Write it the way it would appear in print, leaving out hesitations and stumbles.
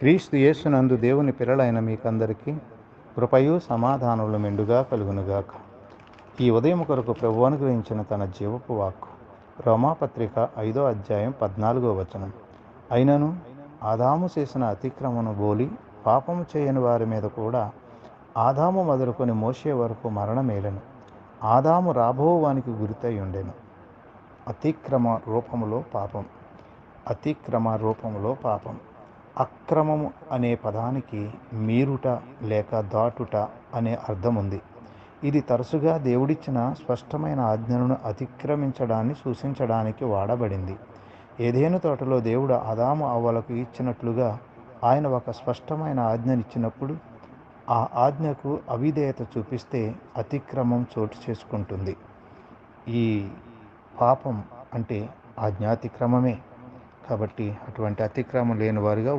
క్రీస్తు యేసునందు దేవుని పిల్లలైన మీకందరికీ కృపయు సమాధానములు మెండుగా కలుగునుగాక. ఈ ఉదయం కొరకు ప్రభువు అనుగ్రహించిన తన జీవపు వాక్కు రోమాపత్రిక 5వ అధ్యాయం 14వ వచనం. అయినను ఆదాము చేసిన అతిక్రమను బోలి పాపము చేయని వారి మీద కూడా ఆదాము మొదలుకొని మోషే వరకు మరణమేలెను. ఆదాము రాబోవానికి గురితై ఉండెను. అతిక్రమ రూపములో పాపం. అతిక్రమ రూపములో పాపం. అక్రమము అనే పదానికి మీరుట లేక దాటుట అనే అర్థం ఉంది. ఇది తరచుగా దేవుడిచ్చిన స్పష్టమైన ఆజ్ఞలను అతిక్రమించడాన్ని సూచించడానికి వాడబడింది. ఏదెను తోటలో దేవుడు ఆదాము అవ్వలకు ఇచ్చినట్లుగా ఆయన ఒక స్పష్టమైన ఆజ్ఞనిచ్చినప్పుడు ఆ ఆజ్ఞకు అవిధేయత చూపిస్తే అతిక్రమం చోటు చేసుకుంటుంది. ఈ పాపం అంటే ఆజ్ఞాతిక్రమమే. కాబట్టి అటువంటి అతిక్రమం లేని వారుగా